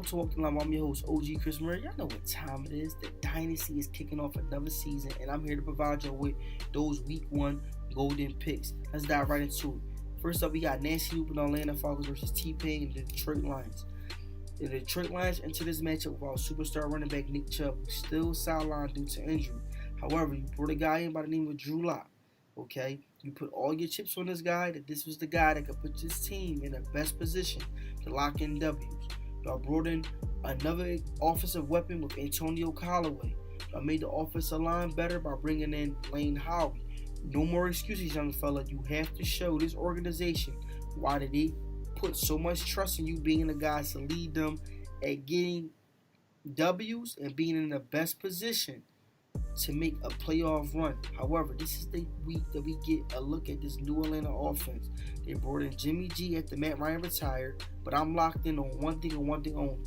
Welcome to Walk the Line. I'm your host, OG Chris Murray. Y'all know what time it is. The Dynasty is kicking off another season, and I'm here to provide y'all with those Week 1 golden picks. Let's dive right into it. First up, we got Nancy Loop and Atlanta Falcons versus T-Pain and the Detroit Lions. The Detroit Lions enter this matchup without superstar running back Nick Chubb, who's still sidelined due to injury. However, you brought a guy in by the name of Drew Lock. Okay, you put all your chips on this guy, that this was the guy that could put this team in the best position to lock in W's. Y'all brought in another offensive weapon with Antonio Callaway. Y'all made the offensive line better by bringing in Lane Howie. No more excuses, young fella. You have to show this organization why did they put so much trust in you being the guys to lead them at getting W's and being in the best position to make a playoff run. However, this is the week that we get a look at this New Atlanta offense. They brought in Jimmy G after Matt Ryan retired, but I'm locked in on one thing and one thing only: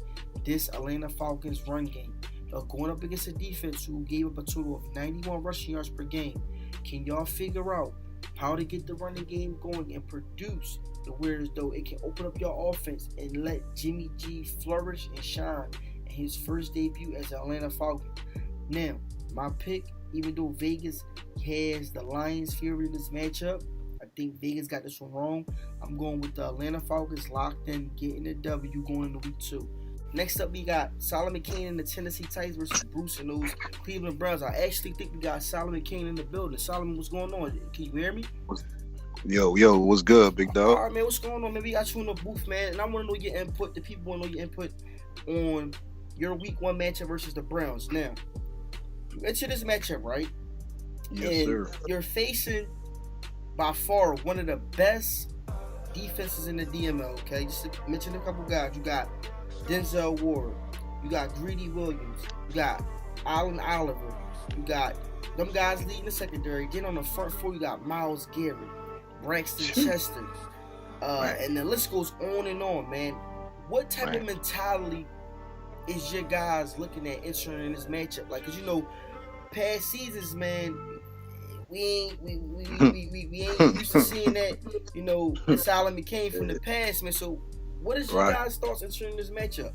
this Atlanta Falcons run game. They're going up against a defense who gave up a total of 91 rushing yards per game. Can y'all figure out how to get the running game going and produce the whereas though it can open up your offense and let Jimmy G flourish and shine in his first debut as an Atlanta Falcon? Now, my pick, even though Vegas has the Lions favored in this matchup, I think Vegas got this one wrong. I'm going with the Atlanta Falcons locked in, getting the W going into week 2. Next up, we got Solomon Kane and the Tennessee Titans versus Bruce and those Cleveland Browns. I actually think we got Solomon Kane in the building. Solomon, what's going on? Can you hear me? Yo, what's good, big dog? All right, man, what's going on, man? We got you in the booth, man, and I want to know your input. The people want to know your input on your week 1 matchup versus the Browns. Now, you enter this matchup, right? Yes, and sir. You're facing, by far, one of the best defenses in the DML, okay? Just to mention a couple guys. You got Denzel Ward. You got Greedy Williams. You got Allen Oliver. You got them guys leading the secondary. Then on the front 4, you got Myles Garrett, Braxton Chester. And the list goes on and on, man. What type of mentality is your guys looking at entering this matchup? Like, 'cause you know, past seasons, man, we ain't used to seeing that, you know, Solomon came from the past, man. So what is your guys' thoughts entering this matchup?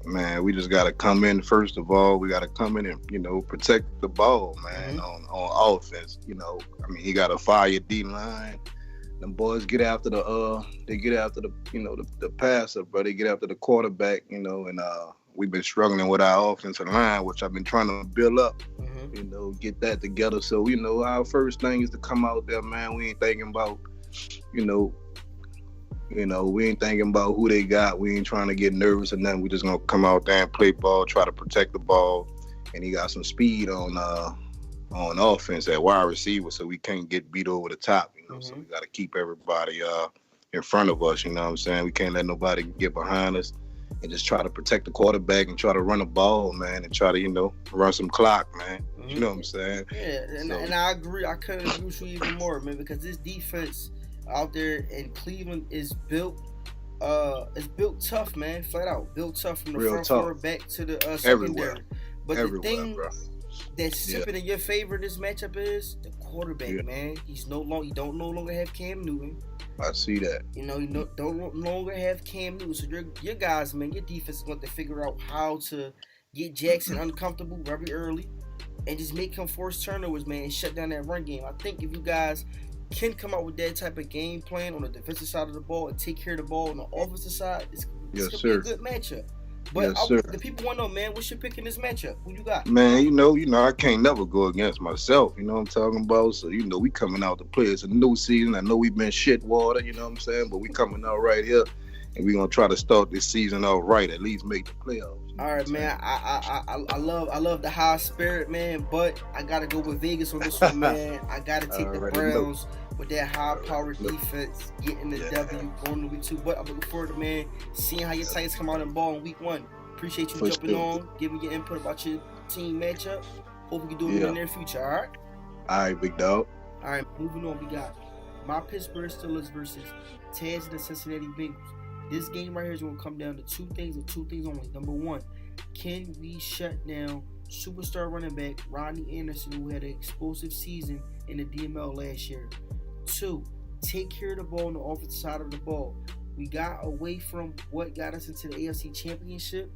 Man, we just gotta come in first of all. We gotta come in and, you know, protect the ball, man, on offense. You know, I mean, he got a fire D line. Them boys get after the you know, the passer, but they get after the quarterback, you know, and we've been struggling with our offensive line, which I've been trying to build up, you know, get that together. So, you know, our first thing is to come out there, man. We ain't thinking about, we ain't thinking about who they got. We ain't trying to get nervous or nothing. We just gonna come out there and play ball, try to protect the ball. And he got some speed on offense at wide receiver, so we can't get beat over the top, you know. So we gotta keep everybody in front of us, you know what I'm saying? We can't let nobody get behind us, and just try to protect the quarterback and try to run the ball, man, and try to, you know, run some clock, man. You know what I'm saying? Yeah, and I agree. I couldn't agree with you even more, man, because this defense out there in Cleveland is built tough, man, flat out. Built tough from the front forward back to the secondary. But the thing that's sipping in your favor in this matchup is the quarterback, man. He don't no longer have Cam Newton. I see that. You know, don't no longer have Cam Newton. So your guys, man, your defense is going to figure out how to get Jackson uncomfortable very early and just make him force turnovers, man, and shut down that run game. I think if you guys can come out with that type of game plan on the defensive side of the ball and take care of the ball on the offensive side, it's going to be a good matchup. But the people want to know, man, what's your pick in this matchup? Who you got? Man, you know, I can't never go against myself. You know what I'm talking about? So, you know, we coming out to play. It's a new season. I know we've been shit water, you know what I'm saying? But we coming out right here, and we're going to try to start this season out right, at least make the playoffs. All right, man. I love the high spirit, man, but I got to go with Vegas on this one, man. I got to take the Browns with that high-powered defense, getting the W, going to week 2. But I'm looking forward to, man, seeing how your Titans come out in ball in week 1. Appreciate you jumping on, giving your input about your team matchup. Hope we can do it in the near future, all right? All right, big dog. All right, moving on. We got my Pittsburgh Steelers versus Taz and the Cincinnati Bengals. This game right here is going to come down to 2 things and 2 things only. Number 1, can we shut down superstar running back Rodney Anderson, who had an explosive season in the DML last year? 2, take care of the ball on the offensive side of the ball. We got away from what got us into the AFC Championship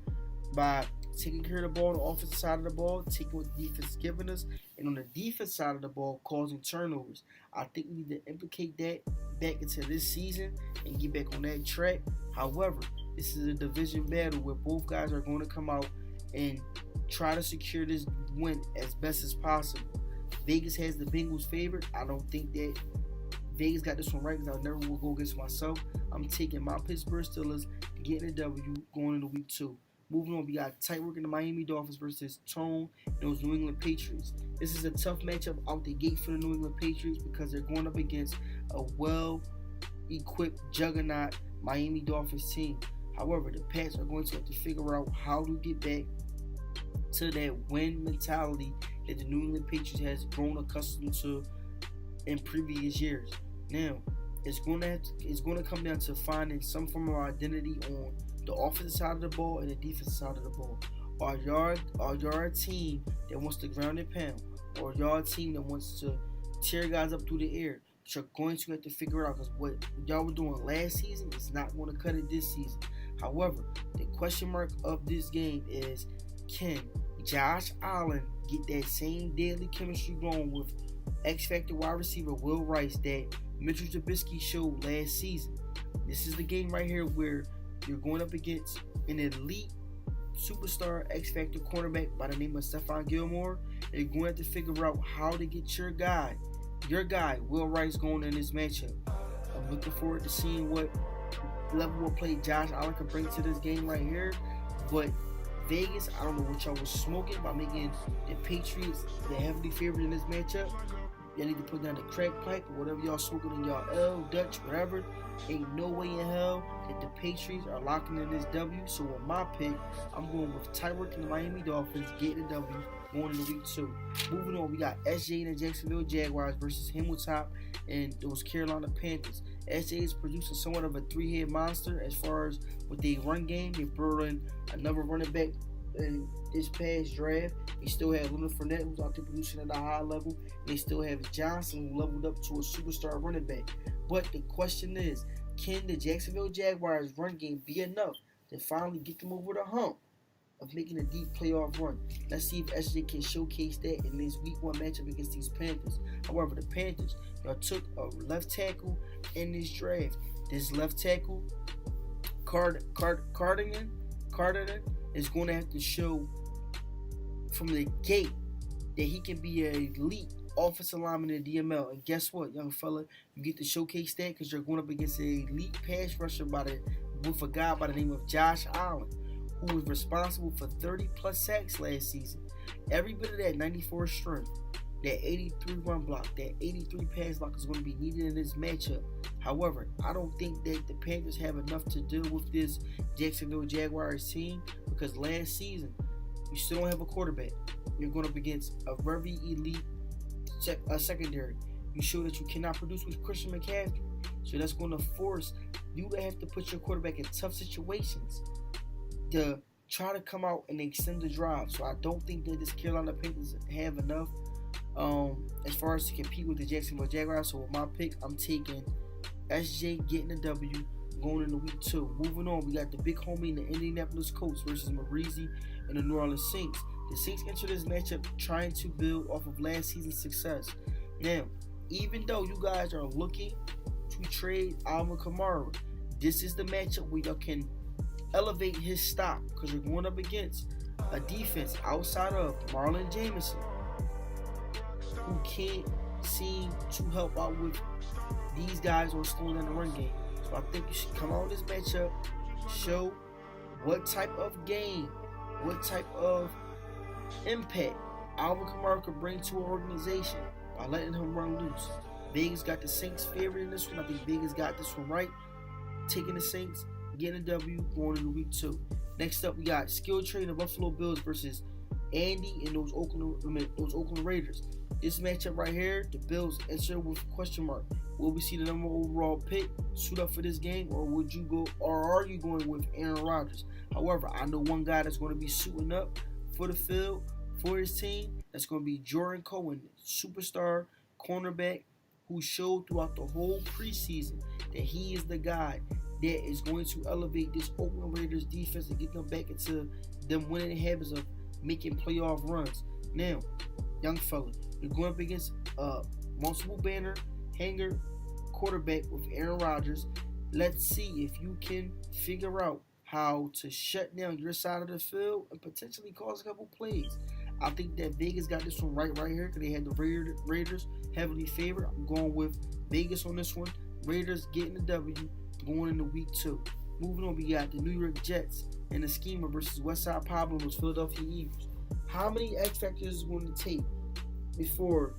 by taking care of the ball on the offensive side of the ball, taking what the defense is giving us, and on the defense side of the ball, causing turnovers. I think we need to implicate that back into this season and get back on that track. However, this is a division battle where both guys are going to come out and try to secure this win as best as possible. Vegas has the Bengals favored. I don't think that Vegas got this one right because I never will go against myself. I'm taking my Pittsburgh Steelers to get in a W going into week 2. Moving on, we got tight work in the Miami Dolphins versus Tone and those New England Patriots. This is a tough matchup out the gate for the New England Patriots because they're going up against a well-equipped juggernaut Miami Dolphins team. However, the Pats are going to have to figure out how to get back to that win mentality that the New England Patriots has grown accustomed to in previous years. Now, it's going to come down to finding some form of identity on the offensive side of the ball and the defensive side of the ball. Are y'all a team that wants to ground and pound, or y'all a team that wants to tear guys up through the air? But you're going to have to figure out, because what y'all were doing last season is not going to cut it this season. However, the question mark of this game is, can Josh Allen get that same deadly chemistry going with X-Factor wide receiver Will Rice that Mitchell Trubisky showed last season? This is the game right here where you're going up against an elite superstar X-Factor cornerback by the name of Stephon Gilmore. You're going to have to figure out how to get your guy, Will Rice, going in this matchup. I'm looking forward to seeing what level of play Josh Allen can bring to this game right here. But Vegas, I don't know what y'all was smoking by making the Patriots the heavily favored in this matchup. Y'all need to put down the crack pipe or whatever y'all smoking in y'all L, Dutch, whatever. Ain't no way in hell that the Patriots are locking in this W. So with my pick, I'm going with Tyreek and the Miami Dolphins getting the W going into week 2. Moving on, we got SJ and the Jacksonville Jaguars versus Hamilton and those Carolina Panthers. SJ is producing somewhat of a 3-head monster as far as with the run game. They brought in another running back in this past draft. They still have Leonard Fournette, who's out there producing at a high level. They still have Johnson, who leveled up to a superstar running back. But the question is, can the Jacksonville Jaguars run game be enough to finally get them over the hump of making a deep playoff run? Let's see if SJ can showcase that in this week 1 matchup against these Panthers. However, the Panthers, y'all took a left tackle in this draft. This left tackle, Cardigan, is going to have to show from the gate that he can be an elite offensive lineman in the DML. And guess what, young fella? You get to showcase that because you're going up against an elite pass rusher with a guy by the name of Josh Allen, who was responsible for 30-plus sacks last season. Every bit of that 94 strength, that 83 run block, that 83 pass block is going to be needed in this matchup. However, I don't think that the Panthers have enough to deal with this Jacksonville Jaguars team because last season, you still don't have a quarterback. You're going up against a very elite secondary. You show that you cannot produce with Christian McCaffrey. So that's going to force you to have to put your quarterback in tough situations to try to come out and extend the drive. So I don't think that this Carolina Panthers have enough as far as to compete with the Jacksonville Jaguars. So with my pick, I'm taking SJ getting the W going into week 2. Moving on, we got the big homie in the Indianapolis Colts versus Marizzi and the New Orleans Saints. The Saints enter this matchup trying to build off of last season's success. Now, even though you guys are looking to trade Alvin Kamara, this is the matchup where y'all can elevate his stock because you're going up against a defense outside of Marlon Jameson who can't seem to help out with these guys or slowing down the run game. So I think you should come out in this matchup, show what type of game, what type of impact Alvin Kamara could bring to an organization by letting him run loose. Vegas got the Saints favored in this one. I think Vegas got this one right. Taking the Saints, getting a W going into week 2. Next up, we got skill trade the Buffalo Bills versus Andy and those Oakland Raiders. This matchup right here, the Bills enter with a question mark. Will we see the number overall pick suit up for this game, or are you going with Aaron Rodgers? However, I know one guy that's going to be suiting up for the field for his team. That's going to be Jordan Cohen, superstar cornerback who showed throughout the whole preseason that he is the guy that is going to elevate this Oakland Raiders defense and get them back into them winning habits of making playoff runs. Now, young fella, you're going up against multiple banner hanger quarterback with Aaron Rodgers. Let's see if you can figure out how to shut down your side of the field and potentially cause a couple plays. I think that Vegas got this one right here because they had the Raiders heavily favored. I'm going with Vegas on this one. Raiders getting the W going into week 2. Moving on, we got the New York Jets and the Schema versus Westside Pablo and Philadelphia Eagles. How many X factors is going to take before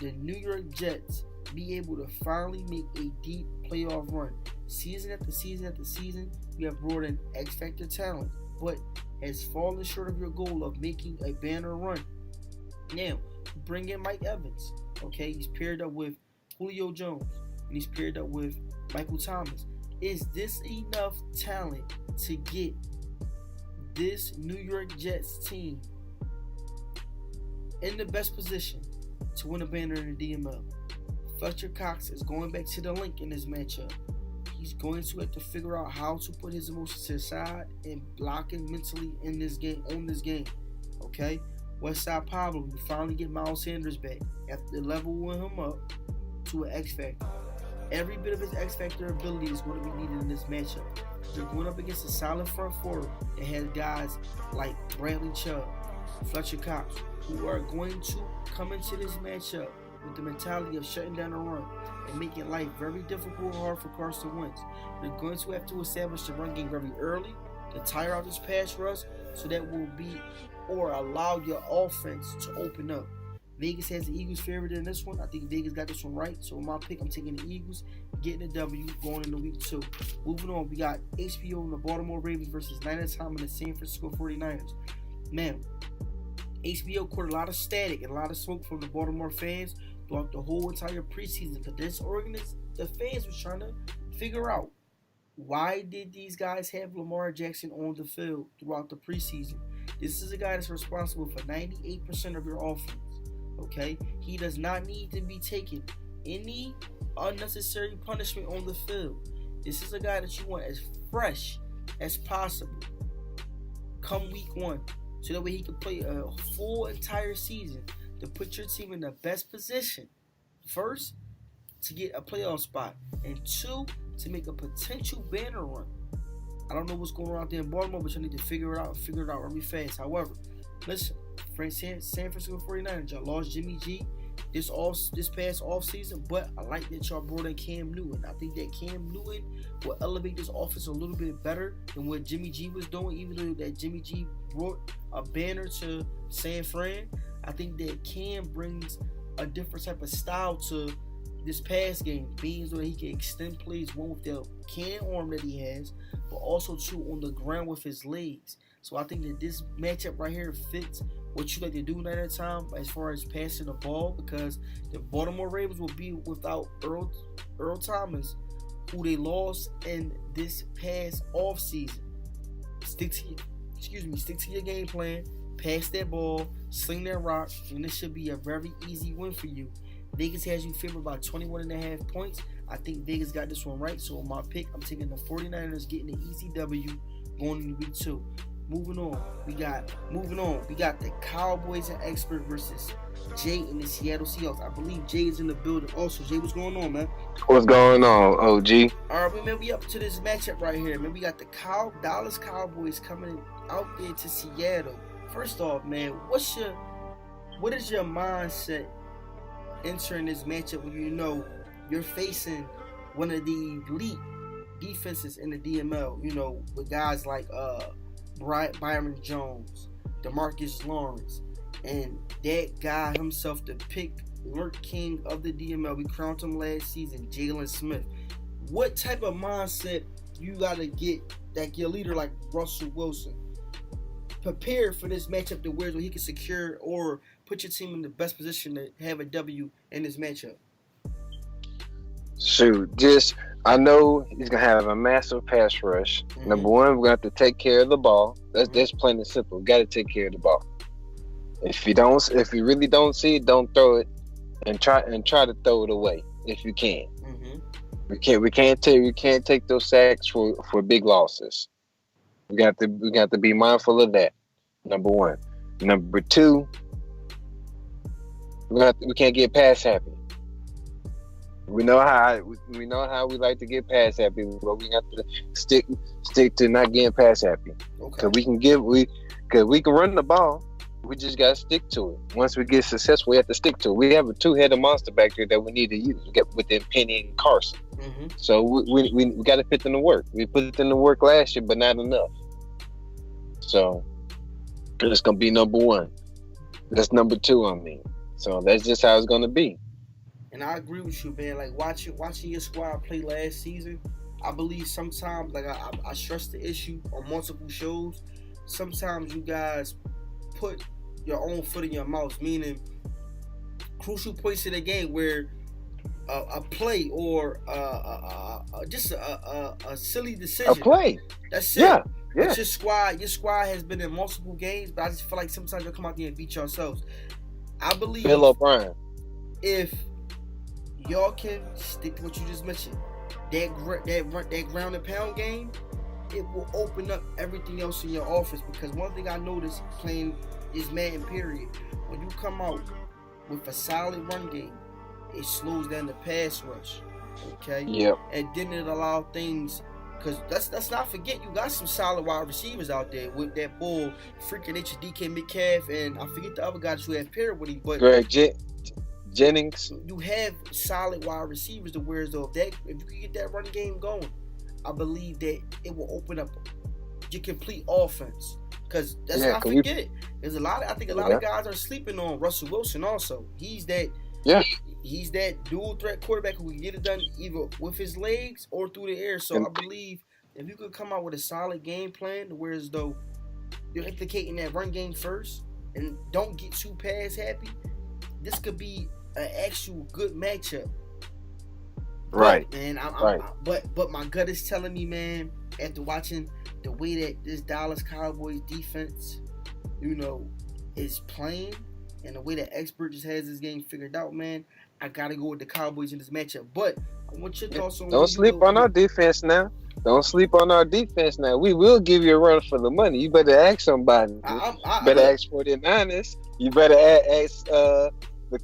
the New York Jets be able to finally make a deep playoff run? Season after season after season, you have brought in X factor talent, but has fallen short of your goal of making a banner run. Now, bring in Mike Evans. Okay, he's paired up with Julio Jones and he's paired up with Michael Thomas. Is this enough talent to get this New York Jets team in the best position to win a banner in the DML? Fletcher Cox is going back to the link in this matchup. He's going to have to figure out how to put his emotions to the side and block him mentally in this game, on this game. Okay? Westside Pablo, you finally get Miles Sanders back after leveling him up to an X Factor. Every bit of his X Factor ability is going to be needed in this matchup. You're going up against a solid front four that has guys like Bradley Chubb, Fletcher Cox, who are going to come into this matchup with the mentality of shutting down the run and making life very difficult and hard for Carson Wentz. You're going to have to establish the run game very early to tire out this pass rush so that will be or allow your offense to open up. Vegas has the Eagles favored in this one. I think Vegas got this one right. So in my pick, I'm taking the Eagles, getting the W going into week 2. Moving on, we got HBO and the Baltimore Ravens versus Night Time and the San Francisco 49ers. Man, HBO caught a lot of static and a lot of smoke from the Baltimore fans throughout the whole entire preseason because the fans was trying to figure out why did these guys have Lamar Jackson on the field throughout the preseason. This is a guy that's responsible for 98% of your offense. Okay, he does not need to be taking any unnecessary punishment on the field. This is a guy that you want as fresh as possible come week 1, so that way he can play a full entire season to put your team in the best position. First, to get a playoff spot, and 2, to make a potential banner run. I don't know what's going on out there in Baltimore, but you need to figure it out really fast. However, listen, San Francisco 49ers, y'all lost Jimmy G this past offseason, but I like that y'all brought in Cam Newton. I think that Cam Newton will elevate this offense a little bit better than what Jimmy G was doing, even though that Jimmy G brought a banner to San Fran. I think that Cam brings a different type of style to this pass game, being so that he can extend plays, one with the cannon arm that he has, but also 2 on the ground with his legs. So I think that this matchup right here fits what you like to do night at time as far as passing the ball, because the Baltimore Ravens will be without Earl Thomas, who they lost in this past offseason. Stick to your game plan, pass that ball, sling that rock, and this should be a very easy win for you. Vegas has you favored by 21.5 points. I think Vegas got this one right. So on my pick, I'm taking the 49ers getting the easy W going into week 2. Moving on, we got the Cowboys and Expert versus Jay and the Seattle Seahawks. I believe Jay is in the building. Also, Jay, what's going on, man? What's going on, OG? All right, man, we up to this matchup right here. Man, we got the Dallas Cowboys coming out there to Seattle. First off, man, what is your mindset entering this matchup when you know you're facing one of the elite defenses in the DML? You know, with guys like Byron Jones, DeMarcus Lawrence, and that guy himself, the pick Lurk King of the DML. We crowned him last season, Jalen Smith. What type of mindset you got to get that your leader like Russell Wilson prepared for this matchup to where he can secure or put your team in the best position to have a W in this matchup? Shoot, I know he's gonna have a massive pass rush. Mm-hmm. Number one, we're gonna have to take care of the ball. That's plain and simple. We gotta take care of the ball. If you really don't see it, don't throw it, and try to throw it away if you can. Mm-hmm. We can't take those sacks for big losses. We got to be mindful of that. Number one. Number two, we can't get pass happy. We know how we like to get pass happy, but we have to stick to not getting pass happy. Okay. Because we can run the ball. We just gotta stick to it. Once we get successful, we have to stick to it. We have a two-headed monster back there that we need to use. We got within Penny and Carson. Mm-hmm. So we got to put them to work. We put it in the work last year, but not enough. So it's gonna be number one. That's number two on me. So that's just how it's gonna be. And I agree with you, man. Like watching your squad play last season, I believe sometimes, like I stress the issue on multiple shows. Sometimes you guys put your own foot in your mouth, meaning crucial points in the game where a play or just a silly decision. A play. That's it. Yeah. But your squad has been in multiple games, but I just feel like sometimes you'll come out there and beat yourselves. I believe Bill O'Brien. If y'all can stick to what you just mentioned, that ground and pound game, it will open up everything else in your offense. Because one thing I noticed playing this Madden period, when you come out with a solid run game, it slows down the pass rush. Okay. Yep. And then it allows things. Because let's not forget, you got some solid wide receivers out there with that bull, freaking nature DK Metcalf, and I forget the other guys who have paired with him. But Greg Jennings. You have solid wide receivers to where though if you can get that run game going, I believe that it will open up your complete offense. Because let's not forget, there's I think a lot of guys are sleeping on Russell Wilson also. He's that dual threat quarterback who can get it done either with his legs or through the air. So I believe if you could come out with a solid game plan, whereas though you're implicating that run game first and don't get too pass happy, this could be an actual good matchup. Right. And right. But my gut is telling me, man, after watching the way that this Dallas Cowboys defense, is playing, and the way that Expert just has this game figured out, man, I gotta go with the Cowboys in this matchup. But I want your thoughts on. Don't sleep on our defense now. Don't sleep on our defense now. We will give you a run for the money. You better ask somebody. Ask 49ers. You better ask the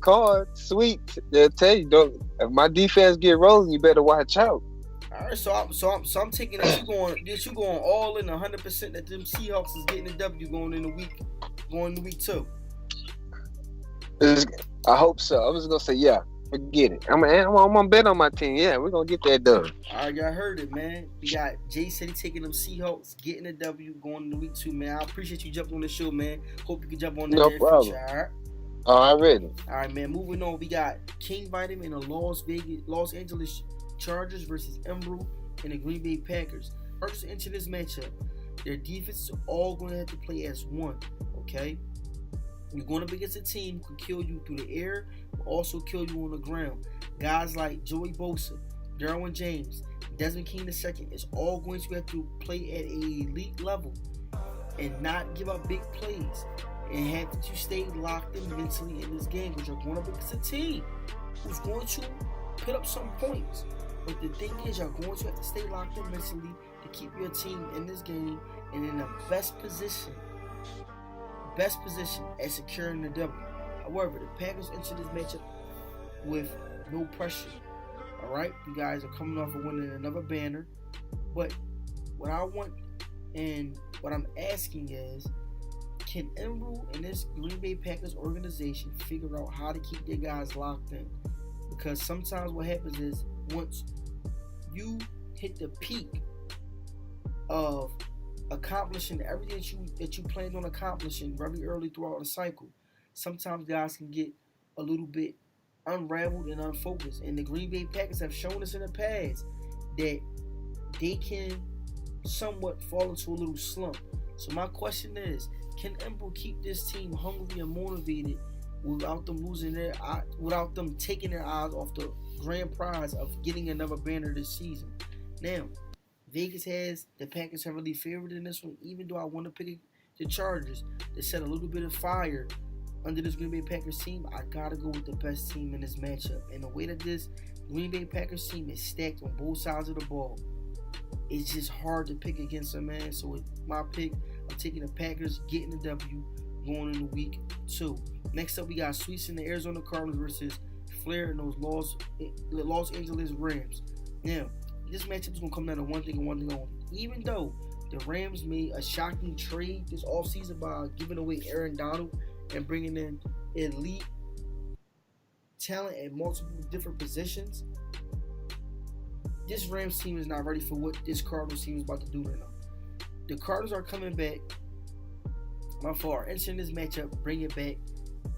card. Sweet. They'll tell you. If my defense get rolling, you better watch out. All right, so I'm taking that you going all in 100% that them Seahawks is getting a W going into week 2. I hope so. I was gonna say forget it. I'm gonna bet on my team. Yeah, we're gonna get that done. All right, y'all heard it, man. We got Jay said he taking them Seahawks, getting a W going into week 2, man. I appreciate you jumping on the show, man. Hope you can jump on that. No problem. Future, all right. All right, man. Moving on, we got King Vitamin and the Los Angeles Chargers versus Emerald and the Green Bay Packers. First into this matchup, their defenses are all going to have to play as one. Okay. You're going up against a team who can kill you through the air, but also kill you on the ground. Guys like Joey Bosa, Derwin James, Desmond King II is all going to have to play at an elite level and not give up big plays and have to stay locked in mentally in this game because you're going up against a team who's going to put up some points. But the thing is, you're going to have to stay locked in mentally to keep your team in this game and in the best position at securing the W. However, the Packers enter this matchup with no pressure. All right, you guys are coming off of winning another banner. But what I want and what I'm asking is, can Emerald and this Green Bay Packers organization figure out how to keep their guys locked in? Because sometimes what happens is once you hit the peak of accomplishing everything that you planned on accomplishing very early throughout the cycle, sometimes guys can get a little bit unraveled and unfocused. And the Green Bay Packers have shown us in the past that they can somewhat fall into a little slump. So my question is, can Emerald keep this team hungry and motivated without them taking their eyes off the grand prize of getting another banner this season? Now, Vegas has the Packers heavily favored in this one, even though I want to pick the Chargers to set a little bit of fire under this Green Bay Packers team, I gotta go with the best team in this matchup. And the way that this Green Bay Packers team is stacked on both sides of the ball, it's just hard to pick against them, man. So with my pick, I'm taking the Packers, getting the W, going into week 2. Next up, we got sweeps in the Arizona Cardinals versus Flair and those Los Angeles Rams. Now, this matchup is going to come down to one thing and one thing only. Even though the Rams made a shocking trade this offseason by giving away Aaron Donald and bringing in elite talent at multiple different positions, this Rams team is not ready for what this Cardinals team is about to do right now. The Cardinals are coming back. Entering this matchup, bringing back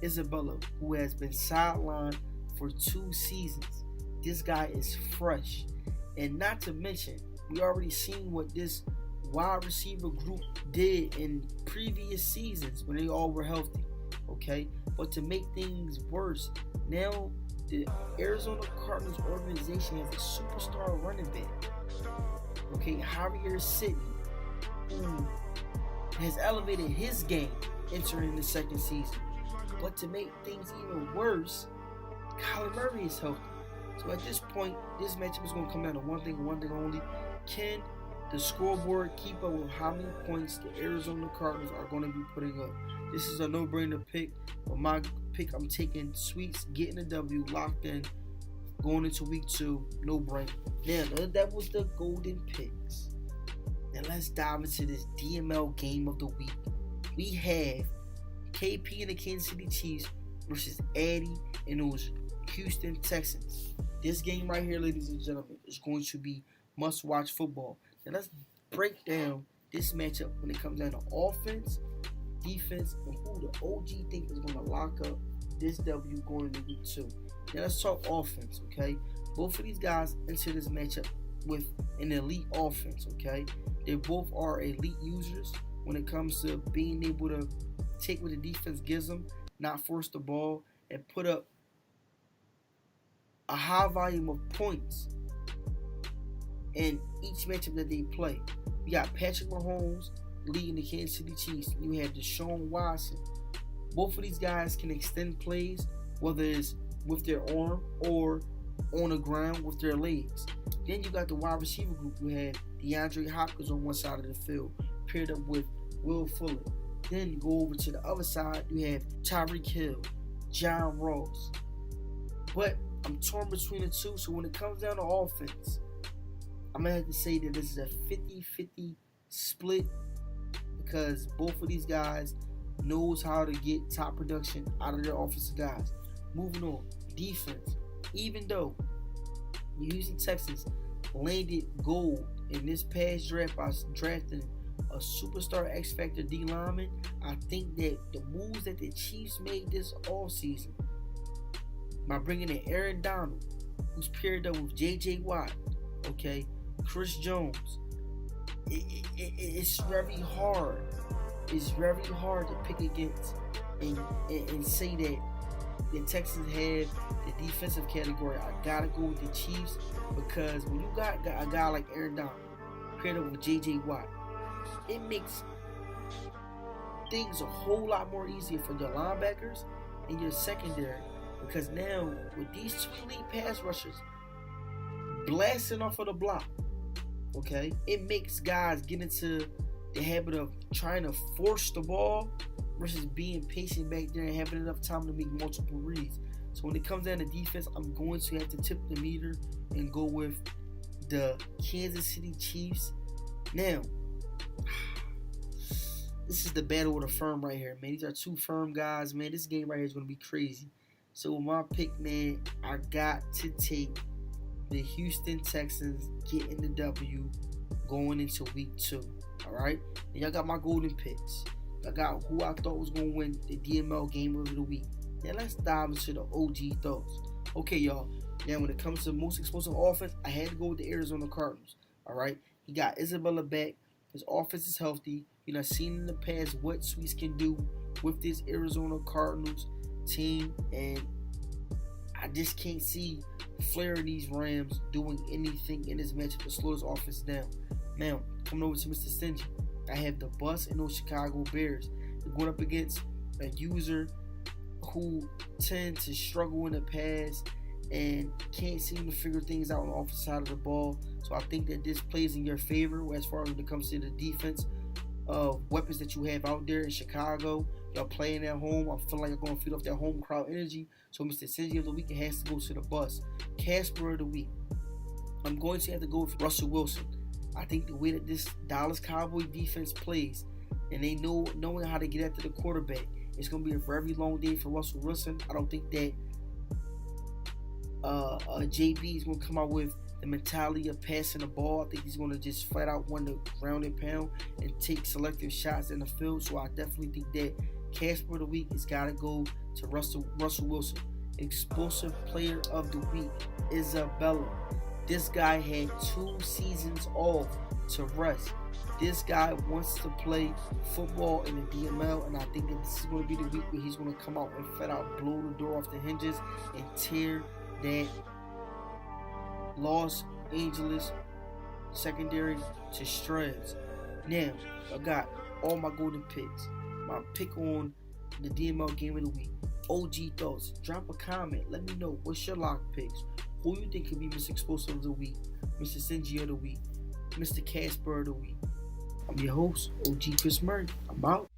Isabella, who has been sidelined for 2 seasons. This guy is fresh. And not to mention, we already seen what this wide receiver group did in previous seasons when they all were healthy. Okay? But to make things worse, now the Arizona Cardinals organization has a superstar running back. Okay, Javier Sidney, who has elevated his game entering the second season. But to make things even worse, Kyler Murray is healthy. So at this point, this matchup is going to come down to one thing and one thing only. Can the scoreboard keep up with how many points the Arizona Cardinals are going to be putting up? This is a no-brainer pick. But my pick, I'm taking sweeps, getting a W, locked in, going into week 2, no-brainer. Now, that was the golden picks. Now let's dive into this DML game of the week. We have KP and the Kansas City Chiefs versus Addy and those Houston Texans. This game right here, ladies and gentlemen, is going to be must-watch football. Now let's break down this matchup when it comes down to offense, defense, and who the OG think is going to lock up this W going into week 2. Now let's talk offense, okay? Both of these guys enter this matchup with an elite offense, okay? They both are elite users when it comes to being able to take what the defense gives them, not force the ball, and put up a high volume of points in each matchup that they play. We got Patrick Mahomes leading the Kansas City Chiefs. You have Deshaun Watson. Both of these guys can extend plays, whether it's with their arm or on the ground with their legs. Then you got the wide receiver group. You have DeAndre Hopkins on one side of the field, paired up with Will Fuller. Then you go over to the other side, you have Tyreek Hill, John Ross. But I'm torn between the two, so when it comes down to offense, I'm going to have to say that this is a 50-50 split because both of these guys knows how to get top production out of their offensive guys. Moving on, defense. Even though the Houston Texans landed gold in this past draft by drafting a superstar X-Factor D lineman, I think that the moves that the Chiefs made this offseason by bringing in Aaron Donald, who's paired up with J.J. Watt, okay, Chris Jones, it's very hard. It's very hard to pick against and say that the Texans have the defensive category. I gotta go with the Chiefs because when you got a guy like Aaron Donald paired up with J.J. Watt, it makes things a whole lot more easier for your linebackers and your secondary because now with these two elite pass rushers blasting off of the block, okay, it makes guys get into the habit of trying to force the ball versus being patient back there and having enough time to make multiple reads. So when it comes down to defense, I'm going to have to tip the meter and go with the Kansas City Chiefs. Now, this is the battle of the firm right here, man. These are two firm guys, man. This game right here is going to be crazy. So with my pick, man, I got to take the Houston Texans getting the W going into week 2. All right? And y'all got my golden picks. I got who I thought was going to win the DML game of the week. Now let's dive into the OG thoughts. Okay, y'all. Now when it comes to most explosive offense, I had to go with the Arizona Cardinals. All right? He got Isabella back. His offense is healthy. You know, seen in the past what Sweets can do with this Arizona Cardinals team. And I just can't see Flair and these Rams doing anything in this matchup to slow his offense down. Now, coming over to Mr. Stingy, I have the Bus and those Chicago Bears. They're going up against a user who tend to struggle in the pass and can't seem to figure things out on the offensive side of the ball. So I think that this plays in your favor as far as when it comes to the defense weapons that you have out there in Chicago. Y'all playing at home. I feel like I'm going to feed off that home crowd energy. So Mr. Cincy of the week, it has to go to the bus. Casper of the week, I'm going to have to go with Russell Wilson. I think the way that this Dallas Cowboy defense plays, and they knowing how to get after the quarterback, it's going to be a very long day for Russell Wilson. I don't think that JB is going to come out with the mentality of passing the ball. I think he's going to just flat out win the ground and pound and take selective shots in the field. So I definitely think that Casper of the week has got to go to Russell Wilson. Explosive player of the week, Isabella. This guy had 2 seasons off to rest. This guy wants to play football in the DML, and I think that this is going to be the week where he's going to come out and flat out blow the door off the hinges and tear that Los Angeles secondary to shreds. Now, I got all my golden picks. My pick on the DML game of the week. OG thoughts. Drop a comment. Let me know what's your lock picks. Who you think could be Mr. Explosive of the week, Mr. Cingy of the week, Mr. Casper of the week. I'm your host, OG Chris Murray. I'm out.